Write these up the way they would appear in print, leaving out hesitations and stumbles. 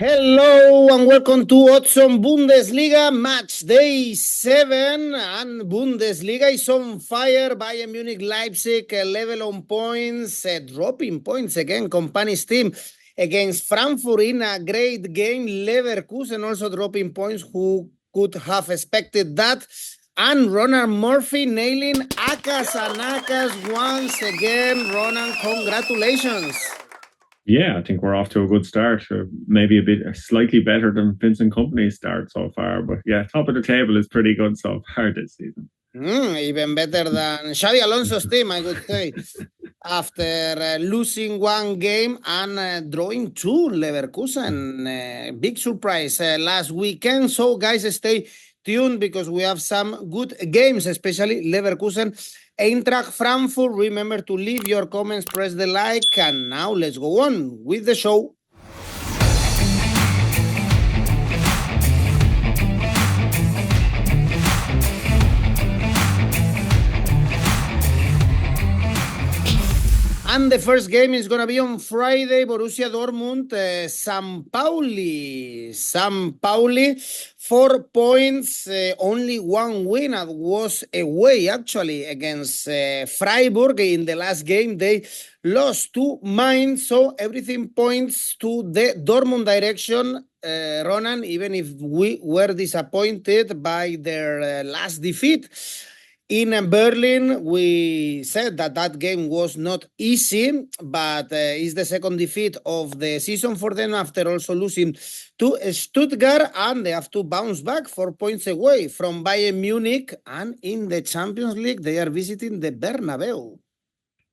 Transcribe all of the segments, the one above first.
Hello and welcome to Odds on Bundesliga, Matchday 7, and Bundesliga is on fire. Bayern Munich, Leipzig, level on points, dropping points again. Company's team against Frankfurt in a great game. Leverkusen also dropping points. Who could have expected that? And Ronan Murphy nailing ACCAs and ACCAs once again. Ronan, congratulations. Yeah, I think we're off to a good start. Maybe slightly better than Vincent Kompany's start so far. But yeah, top of the table is pretty good so far this season. Even better than Xabi Alonso's team, I would say. After losing one game and drawing two, Leverkusen. Big surprise last weekend. So guys, stay tuned because we have some good games, especially Leverkusen. Eintracht Frankfurt. Remember to leave your comments, press the like, and now let's go on with the show. And the first game is going to be on Friday, Borussia Dortmund, St. Pauli, 4 points, only one win. It was away, actually, against Freiburg. In the last game, they lost to Mainz, so everything points to the Dortmund direction. Ronan, even if we were disappointed by their last defeat in Berlin, we said that game was not easy, but it's the second defeat of the season for them after also losing to Stuttgart, and they have to bounce back 4 points away from Bayern Munich, and in the Champions League, they are visiting the Bernabeu.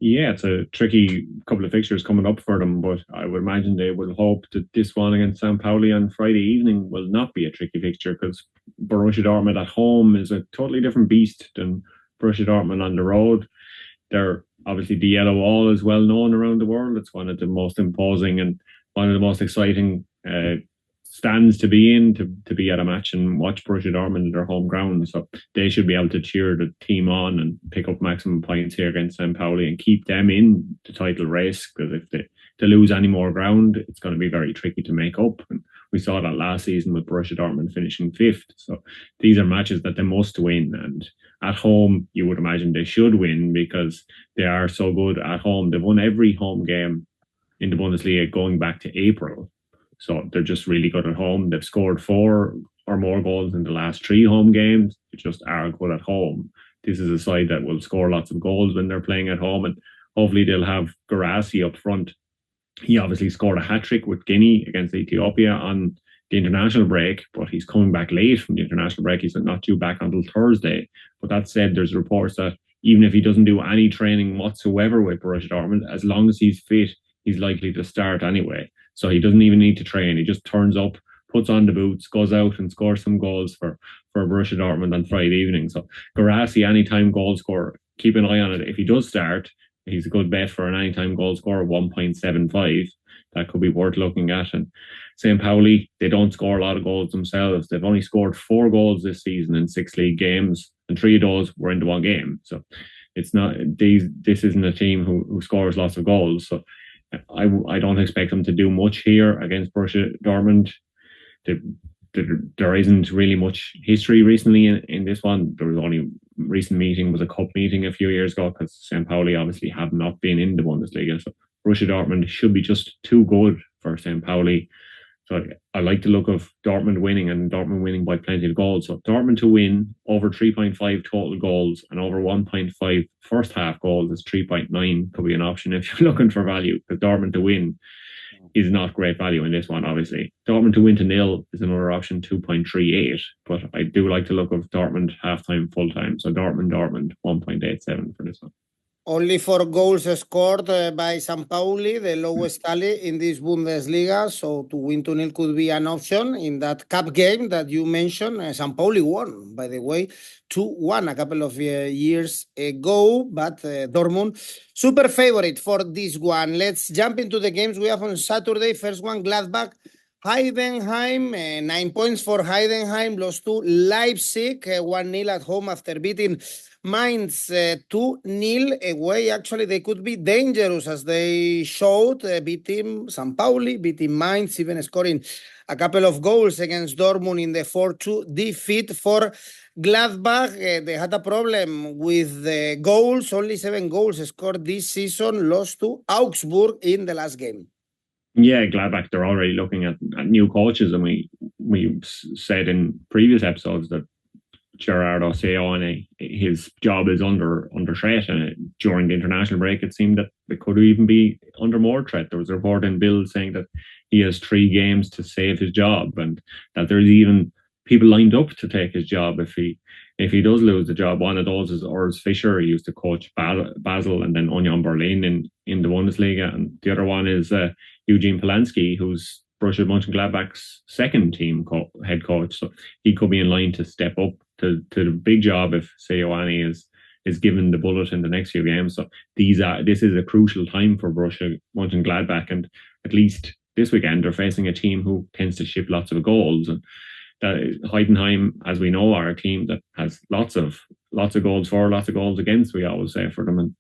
Yeah, it's a tricky couple of fixtures coming up for them, but I would imagine they will hope that this one against St. Pauli on Friday evening will not be a tricky fixture, because Borussia Dortmund at home is a totally different beast than Borussia Dortmund on the road. They're obviously the yellow wall is well known around the world. It's one of the most imposing and one of the most exciting stands to be in, to be at a match and watch Borussia Dortmund at their home ground. So they should be able to cheer the team on and pick up maximum points here against St. Pauli and keep them in the title race, because if they lose any more ground, it's going to be very tricky to make up. And we saw that last season with Borussia Dortmund finishing 5th. So these are matches that they must win, and at home you would imagine they should win because they are so good at home. They've won every home game in the Bundesliga going back to April. So they're just really good at home. They've scored 4 or more goals in the last 3 home games. They just are good at home. This is a side that will score lots of goals when they're playing at home, and hopefully they'll have 𝗀𝗏𝗏𝗏 up front. He obviously scored a hat-trick with Guinea against Ethiopia on the international break, but he's coming back late from the international break. He's not due back until Thursday. But that said, there's reports that even if he doesn't do any training whatsoever with Borussia Dortmund, as long as he's fit, he's likely to start anyway. So he doesn't even need to train. He just turns up, puts on the boots, goes out and scores some goals for Borussia Dortmund on Friday evening. So 𝗀𝗏𝗏𝗏, anytime goal scorer, keep an eye on it. If he does start, he's a good bet for an anytime goal scorer, 1.75. That could be worth looking at. And St. Pauli, they don't score a lot of goals themselves. They've only scored 4 goals this season in 6 league games, and 3 of those were in the one game. So it's not this isn't a team who scores lots of goals. So I don't expect them to do much here against Borussia Dortmund. There isn't really much history recently in this one. There was only recent meeting was a cup meeting a few years ago, because St. Pauli obviously have not been in the Bundesliga. So Borussia Dortmund should be just too good for St. Pauli. So I like the look of Dortmund winning, and Dortmund winning by plenty of goals. So Dortmund to win over 3.5 total goals and over 1.5 first half goals is 3.9. Could be an option if you're looking for value, because Dortmund to win is not great value in this one, obviously. Dortmund to win to 0 is another option, 2.38. But I do like the look of Dortmund half-time, full-time. So Dortmund, 1.87 for this one. Only 4 goals scored by St. Pauli, the lowest tally in this Bundesliga. So to win 2-0 could be an option in that cup game that you mentioned. St. Pauli won, by the way, 2-1 a couple of years ago. But Dortmund, super favorite for this one. Let's jump into the games we have on Saturday. First one, Gladbach Heidenheim, 9 points for Heidenheim, lost to Leipzig, 1-0 at home after beating Mainz 2-0 away. Actually, they could be dangerous as they showed, beating Pauli, beating Mainz, even scoring a couple of goals against Dortmund in the 4-2 defeat for Gladbach. They had a problem with the goals, only 7 goals scored this season, lost to Augsburg in the last game. Yeah, Gladbach, they're already looking at new coaches, and we said in previous episodes that Eduardo Siles, his job is under threat, and during the international break it seemed that it could even be under more threat. There was a report in Bild saying that he has 3 games to save his job, and that there's even people lined up to take his job if he does lose the job. One of those is Urs Fischer. He used to coach Basel and then Union Berlin in the Bundesliga, and the other one is 𝐬𝐭𝐴𝑣𝐺𝐵, who's Borussia Mönchengladbach's second team head coach. So he could be in line to step up to the big job if 𝐬𝐭𝐴𝑣𝐺 is given the bullet in the next few games. So this is a crucial time for Borussia Mönchengladbach, and at least this weekend they're facing a team who tends to ship lots of goals. And Heidenheim, as we know, are a team that has lots of goals for, lots of goals against, we always say, for them. And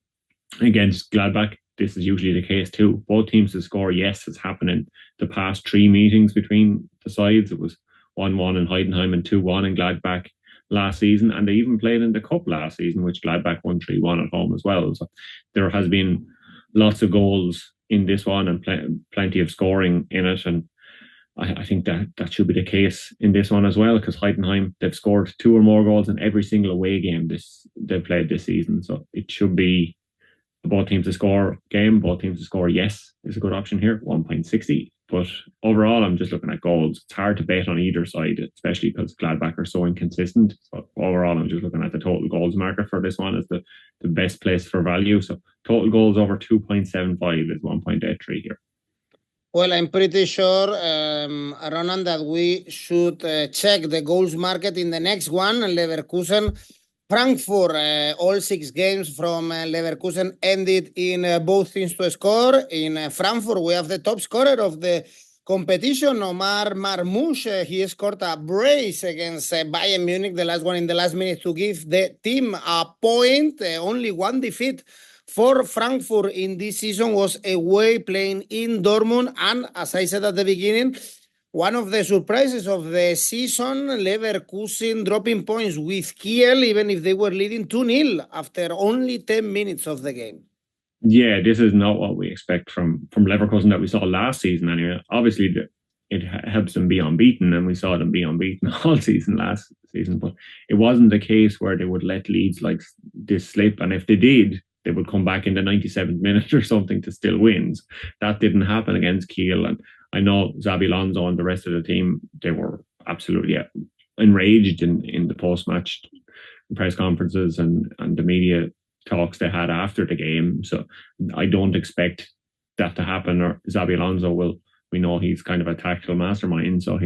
against Gladbach, this is usually the case too. Both teams to score, yes, it's happened in the past 3 meetings between the sides. It was 1-1 in Heidenheim and 2-1 in Gladbach last season, and they even played in the cup last season, which Gladbach won 3-1 at home as well. So there has been lots of goals in this one and plenty of scoring in it, and I think that should be the case in this one as well, because Heidenheim, they've scored 2 or more goals in every single away game they've played this season. So it should be both teams to score game, both teams to score, yes, is a good option here, 1.60. But overall, I'm just looking at goals. It's hard to bet on either side, especially because Gladbach are so inconsistent. So overall, I'm just looking at the total goals marker for this one as the best place for value. So total goals over 2.75 is 1.83 here. Well, I'm pretty sure, Ronan, that we should check the goals market in the next one. Leverkusen, Frankfurt, all 6 games from Leverkusen ended in both teams to score. In Frankfurt, we have the top scorer of the competition, Omar Marmoush. He scored a brace against Bayern Munich, the last one in the last minute, to give the team a point. Only 1 defeat for Frankfurt in this season was away, playing in Dortmund. And as I said at the beginning, one of the surprises of the season, Leverkusen dropping points with Kiel, even if they were leading 2-0 after only 10 minutes of the game. Yeah, this is not what we expect from Leverkusen that we saw last season anyway. Obviously, it helps them be unbeaten, and we saw them be unbeaten all season last season. But it wasn't the case where they would let leads like this slip. And if they did, they would come back in the 97th minute or something to still win. That didn't happen against Kiel. And I know 𝗀𝗏𝗏 𝐻𝐿𝐴 and the rest of the team, they were absolutely enraged in the post-match press conferences and the media talks they had after the game. So I don't expect that to happen. Or 𝗀𝗏𝗏 𝐻𝐿𝐴 we know he's kind of a tactical mastermind, so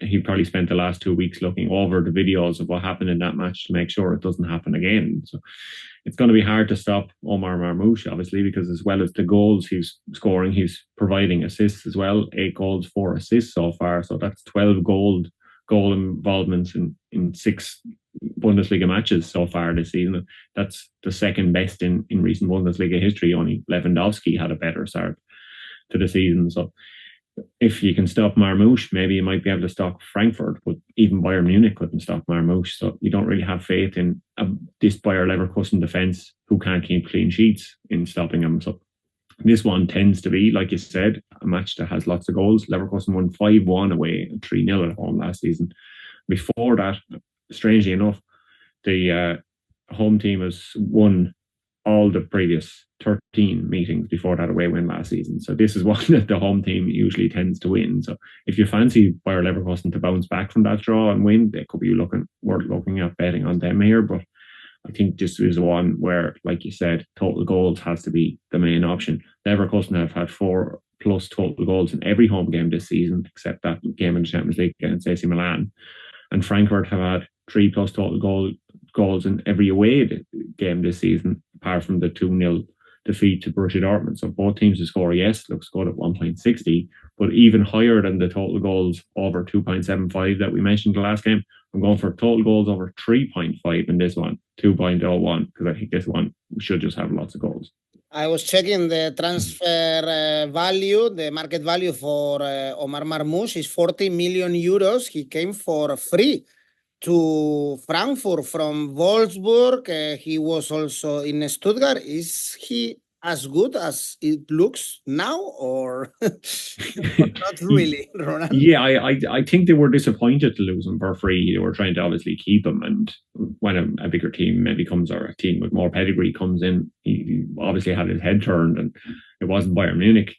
he probably spent the last 2 weeks looking over the videos of what happened in that match to make sure it doesn't happen again. So it's going to be hard to stop Omar Marmoush, obviously, because as well as the goals he's scoring, he's providing assists as well. 8 goals, 4 assists so far. So that's 12 goal involvements in 6 Bundesliga matches so far this season. That's the second best in recent Bundesliga history. Only Lewandowski had a better start to the season. So if you can stop Marmoush, maybe you might be able to stop Frankfurt, but even Bayern Munich couldn't stop Marmoush. So you don't really have faith in this Bayer Leverkusen defence, who can't keep clean sheets, in stopping him. So this one tends to be, like you said, a match that has lots of goals. Leverkusen won 5-1 away and 3-0 at home last season. Before that, strangely enough, the home team has won all the previous 13 meetings before that away win last season. So this is one that the home team usually tends to win. So if you fancy Bayer Leverkusen to bounce back from that draw and win, they could be worth looking at betting on them here. But I think this is one where, like you said, total goals has to be the main option. Leverkusen have had 4+ total goals in every home game this season, except that game in the Champions League against AC Milan. And Frankfurt have had 3+ total goals in every away game this season, apart from the 2-0 defeat to Borussia Dortmund. So both teams to score, yes, looks good at 1.60, but even higher than the total goals over 2.75 that we mentioned the last game. I'm going for total goals over 3.5 in this one, 2.01, because I think this one should just have lots of goals. I was checking the transfer value, the market value for Omar Marmoush is 40 million euros. He came for free to Frankfurt from Wolfsburg. He was also in Stuttgart. Is he as good as it looks now, or not really, Ronan? Yeah, I think they were disappointed to lose him for free. They were trying to obviously keep him, and when a bigger team maybe comes, or a team with more pedigree comes in, he obviously had his head turned, and it wasn't Bayern Munich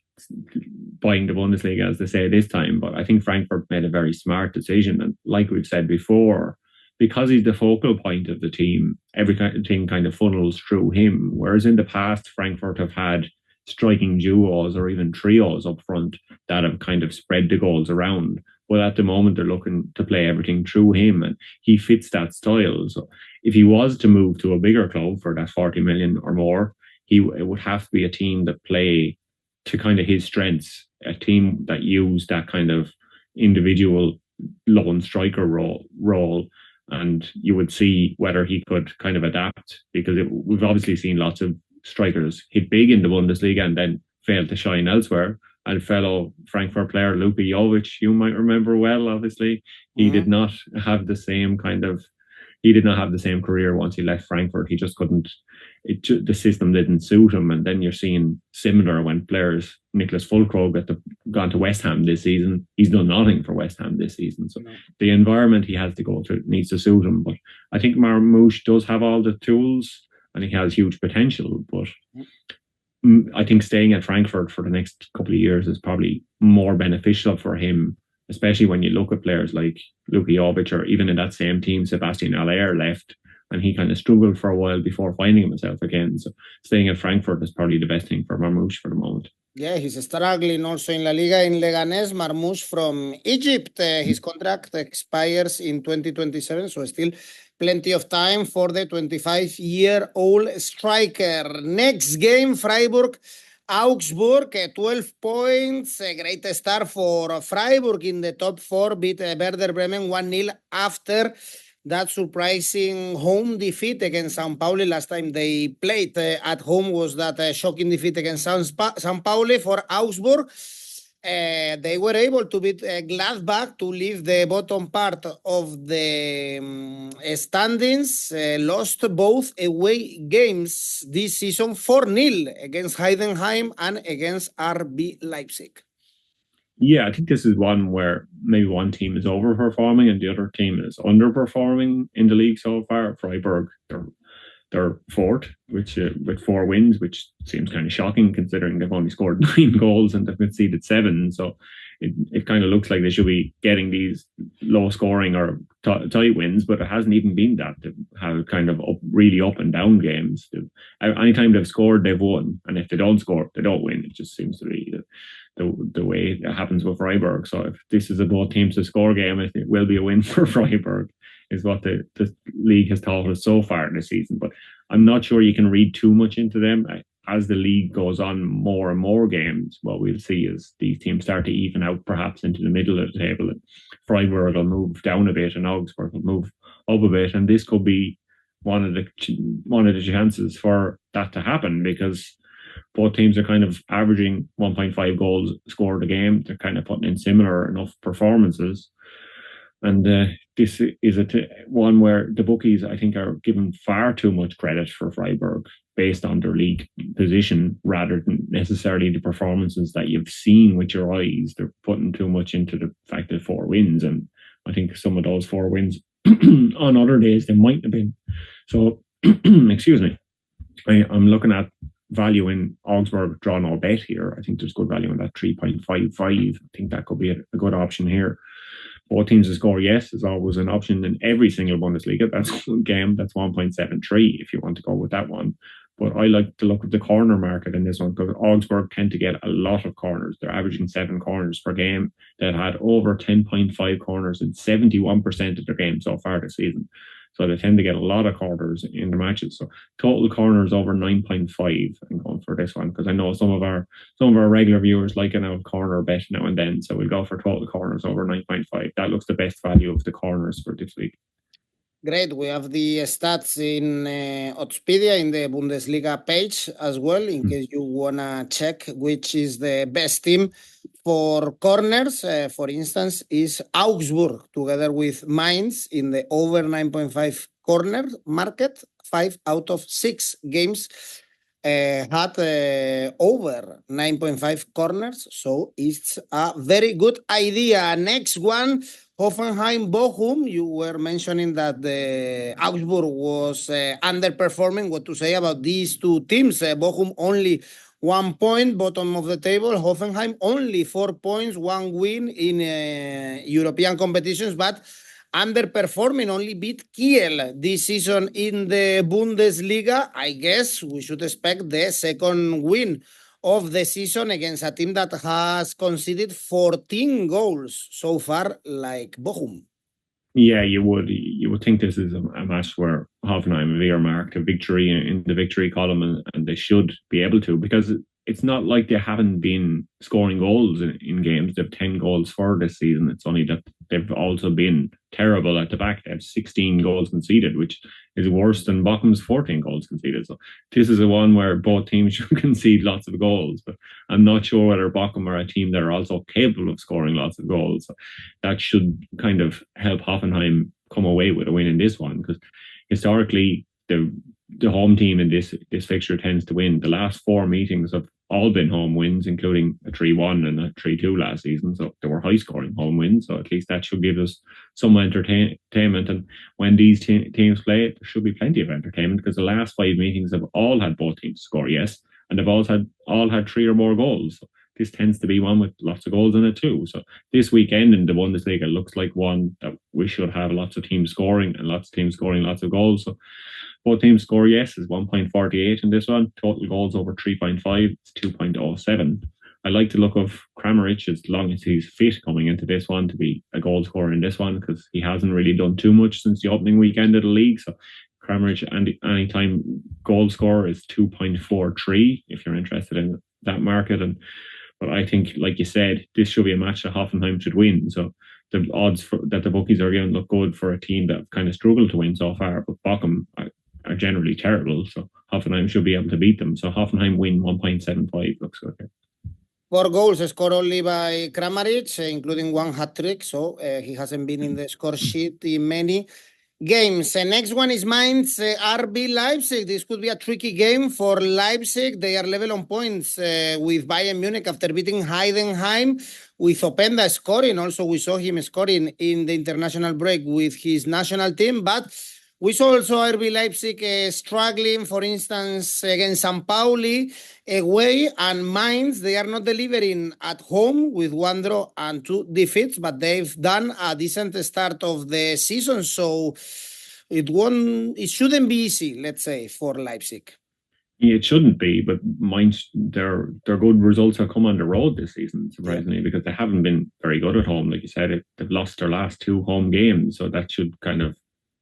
buying the Bundesliga, as they say this time. But I think Frankfurt made a very smart decision, and like we've said before, because he's the focal point of the team, everything kind of funnels through him. Whereas in the past, Frankfurt have had striking duos or even trios up front that have kind of spread the goals around. But at the moment, they're looking to play everything through him, and he fits that style. So if he was to move to a bigger club for that 40 million or more, it would have to be a team that play to kind of his strengths, a team that use that kind of individual lone striker role. And you would see whether he could kind of adapt, because we've obviously seen lots of strikers hit big in the Bundesliga and then fail to shine elsewhere. And fellow Frankfurt player 𝗀𝗵𝗍𝗏, you might remember well, obviously, he did not have the same career once he left Frankfurt. He just couldn't, the system didn't suit him. And then you're seeing similar when players, Niklas Füllkrug gone to West Ham this season. He's done nothing for West Ham this season. So the environment he has to go through needs to suit him. But I think Marmoush does have all the tools, and he has huge potential. But I think staying at Frankfurt for the next couple of years is probably more beneficial for him, especially when you look at players like 𝗀𝗵𝗍𝗏, or even in that same team, Sebastian Aller left, and he kind of struggled for a while before finding himself again. So staying at Frankfurt is probably the best thing for Marmoush for the moment. Yeah, he's struggling also in La Liga in Leganés. Marmoush from Egypt, his contract expires in 2027, so still plenty of time for the 25-year-old striker. Next game, Freiburg, Augsburg, 12 points. A great start for Freiburg in the top four, beat Werder Bremen 1-0 after that surprising home defeat against Pauli. Last time they played at home was that shocking defeat against Pauli. For Augsburg, they were able to beat Gladbach to leave the bottom part of the standings. Lost both away games this season, 4-0 against Heidenheim and against RB Leipzig. Yeah, I think this is one where maybe one team is overperforming and the other team is underperforming in the league so far. Freiburg, they're fourth, which with 4 wins, which seems kind of shocking considering they've only scored 9 goals and they've conceded 7. So it kind of looks like they should be getting these low scoring or tight wins, but it hasn't even been that. They've had kind of really up and down games. Anytime they've scored, they've won, and if they don't score, they don't win. It just seems to be the way it happens with Freiburg. So if this is a both teams to score game, it will be a win for Freiburg, is what the league has taught us so far this season. But I'm not sure you can read too much into them. As the league goes on, more and more games, what we'll see is these teams start to even out perhaps into the middle of the table. And Freiburg will move down a bit and Augsburg will move up a bit. And this could be one of the chances for that to happen, because both teams are kind of averaging 1.5 goals scored a game. They're kind of putting in similar enough performances. And this is one where the bookies, I think, are given far too much credit for Freiburg based on their league position rather than necessarily the performances that you've seen with your eyes. They're putting too much into the fact that 4 wins. And I think some of those 4 wins on other days, they might have been. So, excuse me, I'm looking at value in Augsburg draw no bet here. I think there's good value in that 3.55. I think that could be a good option here. Both teams to score, yes, is always an option in every single Bundesliga. That's one game. That's 1.73 if you want to go with that one. But I like to look at the corner market in this one, because Augsburg tend to get a lot of corners. They're averaging 7 corners per game. They've had over 10.5 corners in 71% of their games so far this season. So they tend to get a lot of corners in the matches. So total corners over 9.5. I'm going for this one because I know some of our regular viewers like an out corner bet now and then. So we'll go for total corners over 9.5. That looks the best value of the corners for this week. Great. We have the stats in Oddspedia in the Bundesliga page as well, in case you want to check which is the best team for corners. For instance, is Augsburg together with Mainz in the over 9.5 corner market. 5 out of 6 games had over 9.5 corners. So it's a very good idea. Next one, Hoffenheim Bochum. You were mentioning that the Augsburg was underperforming. What to say about these two teams? Bochum only 1 point, bottom of the table. Hoffenheim only 4 points, 1 win in European competitions, but underperforming, only beat Kiel this season in the Bundesliga. I guess we should expect the second win of the season against a team that has conceded 14 goals so far, like Bochum. Yeah, you would think this is a match where Hoffenheim have earmarked a victory in the victory column, and they should be able to, because it's not like they haven't been scoring goals in games. They've 10 goals for this season. It's only that they've also been terrible at the back. They have 16 goals conceded, which is worse than Bochum's 14 goals conceded. So this is a one where both teams should concede lots of goals. But I'm not sure whether Bochum are a team that are also capable of scoring lots of goals. So that should kind of help Hoffenheim come away with a win in this one, because historically the home team in this fixture tends to win. The last 4 meetings have all been home wins, including a 3-1 and a 3-2 last season. So they were high-scoring home wins. So at least that should give us some entertainment. And when these teams play, there should be plenty of entertainment, because the last 5 meetings have all had both teams score, yes, and they've all had 3 or more goals. So this tends to be one with lots of goals in it too. So this weekend in the Bundesliga looks like one that we should have lots of teams scoring, and lots of teams scoring lots of goals. So both teams score yes is 1.48 in this one. Total goals over 3.5 is 2.07. I like the look of 𝗵𝗏 as long as he's fit coming into this one to be a goal scorer in this one, because he hasn't really done too much since the opening weekend of the league. So 𝗵𝗏 and anytime goal scorer is 2.43 if you're interested in that market. But I think, like you said, this should be a match that Hoffenheim should win. So the odds that the bookies are giving look good for a team that kind of struggled to win so far. But Bochum are generally terrible, so Hoffenheim should be able to beat them. So Hoffenheim win 1.75 looks good here. 4 goals scored only by 𝗵𝗏, including 1 hat-trick, so he hasn't been in the score sheet in many games. Next one is Mainz, RB Leipzig. This could be a tricky game for Leipzig. They are level on points with Bayern Munich after beating Heidenheim, with 𝗀𝗵𝗏 scoring. Also, we saw him scoring in the international break with his national team, but we saw also RB Leipzig struggling, for instance, against Pauli away, and Mainz. They are not delivering at home with 1 draw and 2 defeats, but they've done a decent start of the season. So it shouldn't be easy, let's say, for Leipzig. Yeah, it shouldn't be, but Mainz, their good results have come on the road this season, surprisingly, because they haven't been very good at home. Like you said, they've lost their last 2 home games, so that should kind of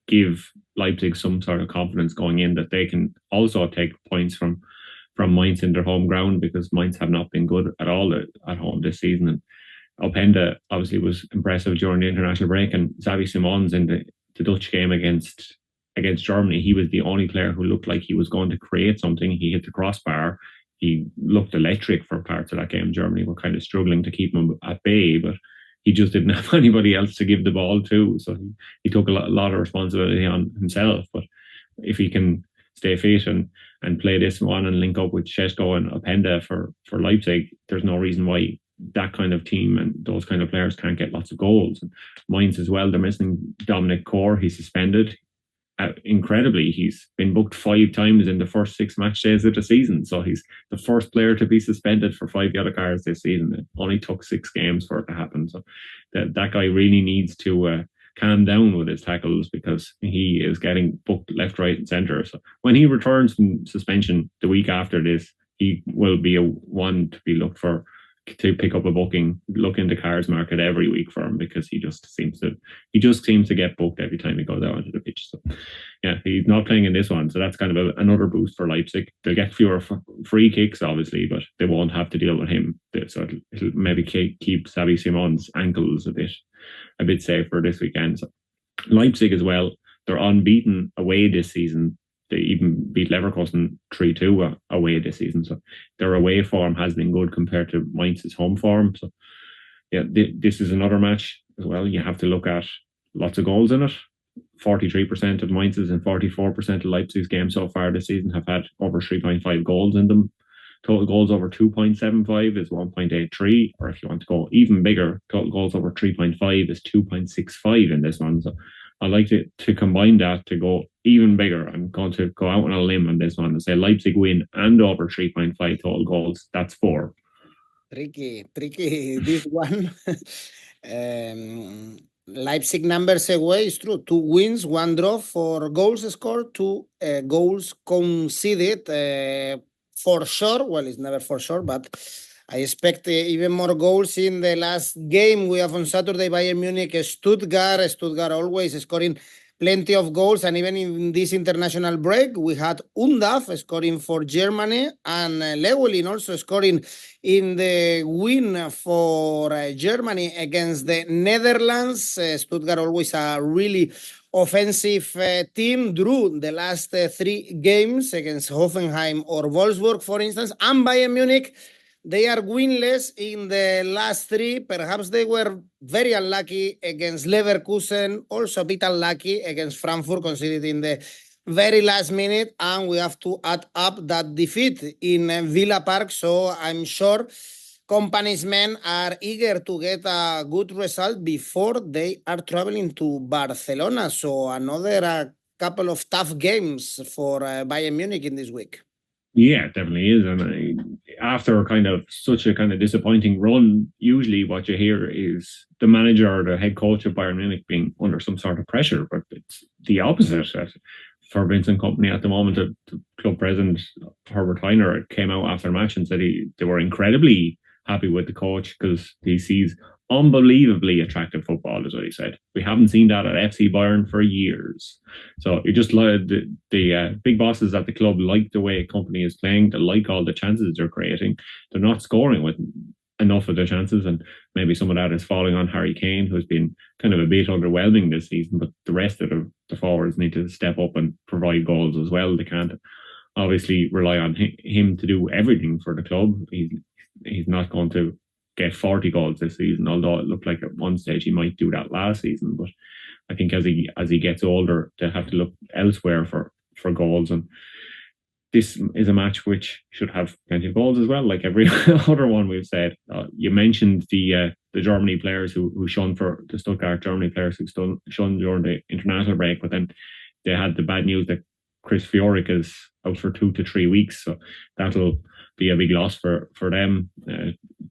give Leipzig some sort of confidence going in that they can also take points from Mainz in their home ground, because Mainz have not been good at all at home this season. And 𝗀𝗏𝗏 obviously was impressive during the international break, and Xavi Simons in the Dutch game against Germany, he was the only player who looked like he was going to create something. He hit the crossbar. He looked electric for parts of that game. Germany were kind of struggling to keep him at bay, but he just didn't have anybody else to give the ball to. So he took a lot of responsibility on himself. But if he can stay fit and play this one and link up with 𝗏𝗏𝗏 and 𝗀𝗏𝗏 for Leipzig, there's no reason why that kind of team and those kind of players can't get lots of goals. And Mainz as well, they're missing Dominic Kor. He's suspended. Incredibly, he's been booked 5 times in the first 6 match days of the season. So he's the first player to be suspended for 5 yellow cards this season. It only took 6 games for it to happen. So that guy really needs to calm down with his tackles, because he is getting booked left, right, and centre. So when he returns from suspension the week after this, he will be a one to be looked for to pick up a booking, look into Cars Market every week for him, because he just seems to get booked every time he goes out onto the pitch. So yeah, he's not playing in this one, so that's kind of another boost for Leipzig. They'll get fewer free kicks, obviously, but they won't have to deal with him. So it'll maybe keep 𝗵𝗵𝗔𝗍's ankles a bit safer this weekend. So Leipzig as well, they're unbeaten away this season. They even beat Leverkusen 3-2 away this season. So their away form has been good compared to Mainz's home form. So yeah, this is another match as well. You have to look at lots of goals in it. 43% of Mainz's and 44% of Leipzig's games so far this season have had over 3.5 goals in them. Total goals over 2.75 is 1.83, or if you want to go even bigger, total goals over 3.5 is 2.65 in this one. So I like to combine that to go even bigger. I'm going to go out on a limb on this one and say Leipzig win and over 3.5 total goals. That's 4. Tricky this one. Leipzig numbers away is true. 2 wins, 1 draw, 4 goals scored, 2 goals conceded. For sure, well, it's never for sure, but I expect even more goals in the last game we have on Saturday. Bayern Munich, Stuttgart. Stuttgart always scoring plenty of goals, and even in this international break, we had 𝗀𝗵𝗏 scoring for Germany, and Llewellyn also scoring in the win for Germany against the Netherlands. Stuttgart always a really offensive team, drew the last 3 games against Hoffenheim or Wolfsburg, for instance, and Bayern Munich. They are winless in the last 3. Perhaps they were very unlucky against Leverkusen, also a bit unlucky against Frankfurt, conceded in the very last minute, and we have to add up that defeat in Villa Park. So I'm sure Company's men are eager to get a good result before they are traveling to Barcelona. So another couple of tough games for Bayern Munich in this week. Yeah, it definitely is. And after such a disappointing run, usually what you hear is the manager or the head coach of Bayern Munich being under some sort of pressure, but it's the opposite. For Vincent Kompany at the moment, the club president, Herbert Hainer, came out after the match and said they were incredibly happy with the coach because he sees unbelievably attractive football, is what he said. We haven't seen that at FC Bayern for years. So it just the big bosses at the club like the way Kompany is playing. They like all the chances they're creating. They're not scoring with enough of their chances, and maybe some of that is falling on Harry Kane, who's been kind of a bit underwhelming this season. But the rest of the forwards need to step up and provide goals as well. They can't obviously rely on him to do everything for the club. He's not going to get 40 goals this season, although it looked like at one stage he might do that last season. But I think as he gets older, they'll have to look elsewhere for goals. And this is a match which should have plenty of goals as well, like every other one we've said. You mentioned the Germany players who shone for the Stuttgart Germany players who shone during the international break, but then they had the bad news that Chris Fiorik is out for 2 to 3 weeks, so that'll be a big loss for them.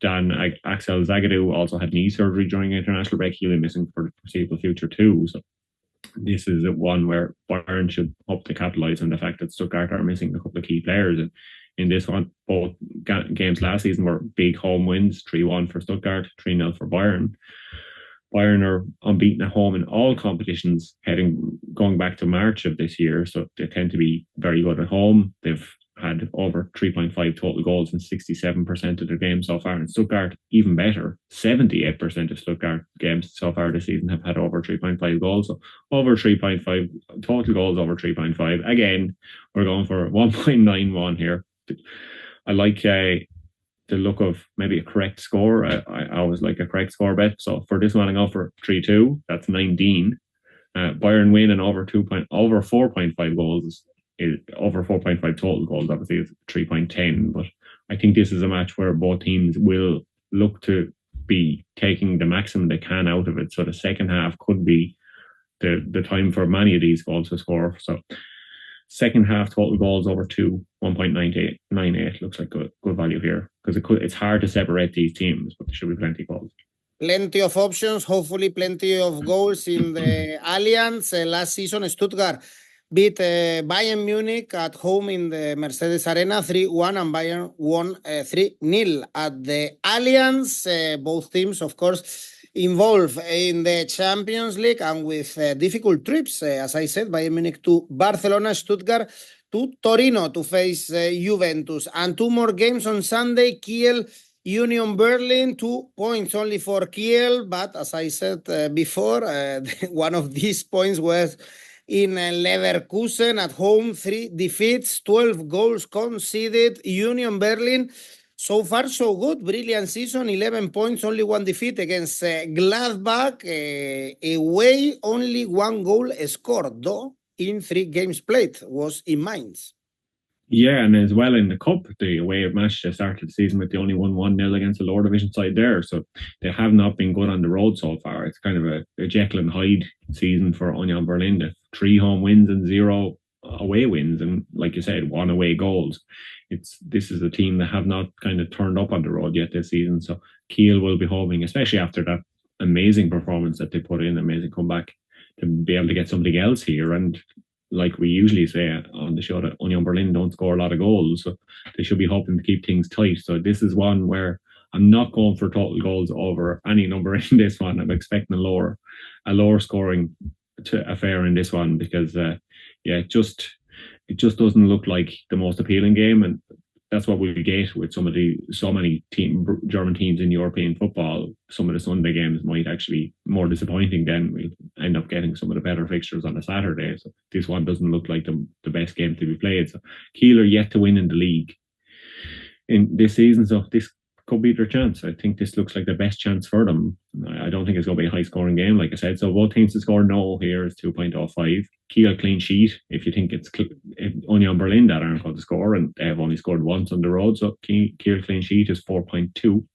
𝗏𝗏𝗏𝗏𝗏 also had knee surgery during international break. He'll be missing for the foreseeable future too. So this is one where Bayern should hope to capitalise on the fact that Stuttgart are missing a couple of key players. And in this one, both games last season were big home wins, 3-1 for Stuttgart, 3-0 for Bayern. Bayern are unbeaten at home in all competitions going back to March of this year, so they tend to be very good at home. They've had over 3.5 total goals in 67% of their games so far. And Stuttgart, even better, 78% of Stuttgart games so far this season have had over 3.5 goals. So over 3.5 total goals, over 3.5. Again, we're going for 1.91 here. I like the look of maybe a correct score. I always like a correct score bet. So for this one, I'm going for 3-2. That's 19. Bayern win and over 4.5 goals. Over 4.5 total goals, obviously, is 3.10. But I think this is a match where both teams will look to be taking the maximum they can out of it. So the second half could be the time for many of these goals to score. So second half total goals over 1.98 looks like good value here, because it's hard to separate these teams, but there should be plenty of goals. Plenty of options, hopefully plenty of goals in the Allianz. Last season, Stuttgart beat Bayern Munich at home in the Mercedes Arena 3-1, and Bayern won 3-0 at the Allianz. Both teams, of course, involved in the Champions League and with difficult trips. As I said, Bayern Munich to Barcelona, Stuttgart to Torino to face Juventus. And two more games on Sunday, Kiel, Union Berlin, 2 points only for Kiel. But as I said before, one of these points was in Leverkusen at home, 3 defeats, 12 goals conceded. Union Berlin, so far so good, brilliant season, 11 points, only 1 defeat against Gladbach. Away, only 1 goal scored, though in 3 games played, was in Mainz. Yeah, and as well in the cup, the away match they started the season with, they only won 1-0 against the lower division side there. So they have not been good on the road so far. It's kind of a Jekyll and Hyde season for Union Berlin. The 3 home wins and 0 away wins, and like you said, 1 away goals. This is a team that have not kind of turned up on the road yet this season. So Kiel will be hoping, especially after that amazing performance that they put in, amazing comeback, to be able to get something else here. And like we usually say on the show, that Union Berlin don't score a lot of goals, so they should be hoping to keep things tight. So this is one where I'm not going for total goals over any number in this one. I'm expecting a lower scoring affair in this one, because it just doesn't look like the most appealing game, and that's what we get with so many German teams in European football. Some of the Sunday games might actually be more disappointing. Then we end up getting some of the better fixtures on a Saturday. So this one doesn't look like the best game to be played. So Kiel are yet to win in the league in this season, so this could be their chance. I think this looks like the best chance for them. I don't think it's going to be a high scoring game, like I said. So both teams to score no here is 2.05. Kiel clean sheet, if you think it's Union Berlin that aren't going to score, and they have only scored once on the road. So Kiel clean sheet is 4.2.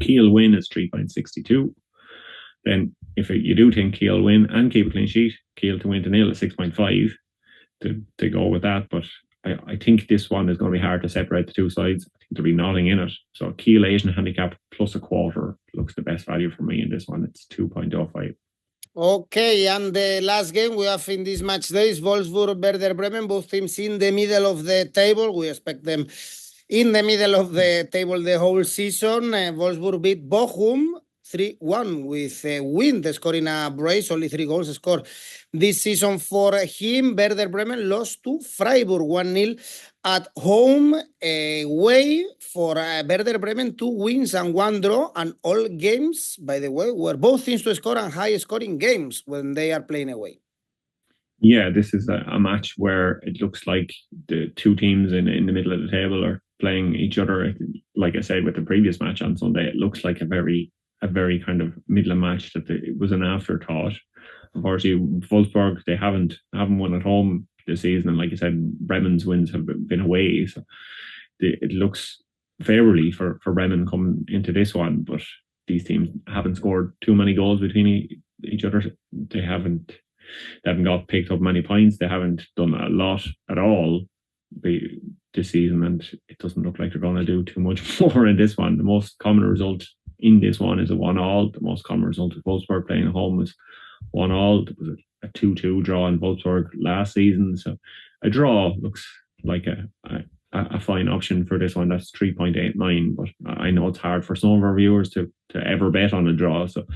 Kiel win is 3.62. Then if you do think Kiel win and keep a clean sheet, Kiel to win to 0 is 6.5 to go with that. But I think this one is going to be hard to separate the two sides. I think there'll be nothing in it. So Kiel Asian handicap plus a quarter looks the best value for me in this one. It's 2.05. Okay, and the last game we have in this match day is Wolfsburg, Werder Bremen, both teams in the middle of the table. We expect them in the middle of the table the whole season. Wolfsburg beat Bochum 3-1 with Wind scoring a brace, only 3 goals scored this season for him. Werder Bremen lost to Freiburg 1-0 at home. Away for Werder Bremen, 2 wins and 1 draw, and all games, by the way, were both teams to score and high scoring games when they are playing away. Yeah, this is a match where it looks like the two teams in the middle of the table are playing each other. Like I said with the previous match on Sunday, it looks like a very kind of middle match that it was an afterthought. Unfortunately, Wolfsburg, they haven't won at home this season, and like you said, Bremen's wins have been away. So it looks favourably for Bremen coming into this one, but these teams haven't scored too many goals between each other. They haven't got picked up many points. They haven't done a lot at all this season, and it doesn't look like they're going to do too much more in this one. The most common result in this one is a 1-1. The most common result of Wolfsburg playing at home is 1-1. It was a 2-2 draw in Wolfsburg last season. So a draw looks like a fine option for this one. That's 3.89. But I know it's hard for some of our viewers to ever bet on a draw. So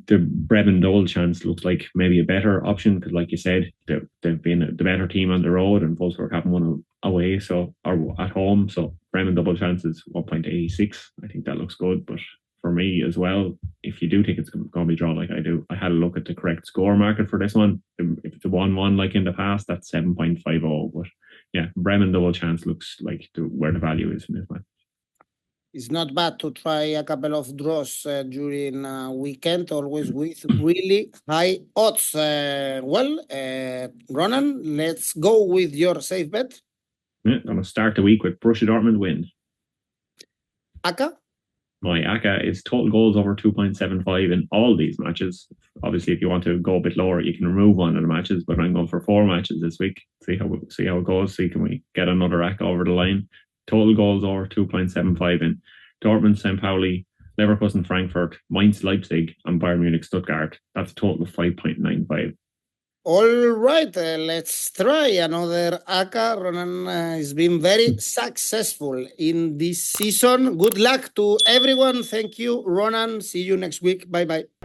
the Bremen double chance looks like maybe a better option, because like you said, they've been the better team on the road, and Wolfsburg haven't won away, or at home. So Bremen double chance is 1.86. I think that looks good. But for me as well, if you do think it's going to be drawn like I do, I had a look at the correct score market for this one. If it's a 1-1 like in the past, that's 7.50. But yeah, Bremen double chance looks like where the value is in this one. It's not bad to try a couple of draws during a weekend, always with really high odds. Ronan, let's go with your safe bet. Yeah, I'm going to start the week with Borussia Dortmund win. ACCA? My ACCA is total goals over 2.75 in all these matches. Obviously, if you want to go a bit lower, you can remove one of the matches, but I'm going for 4 matches this week. See how it goes. See, can we get another ACCA over the line? Total goals over 2.75 in Dortmund, St. Pauli, Leverkusen, Frankfurt, Mainz, Leipzig, and Bayern Munich, Stuttgart. That's a total of 5.95. All right, let's try another ACCA. Ronan has been very successful in this season. Good luck to everyone. Thank you, Ronan. See you next week. Bye-bye.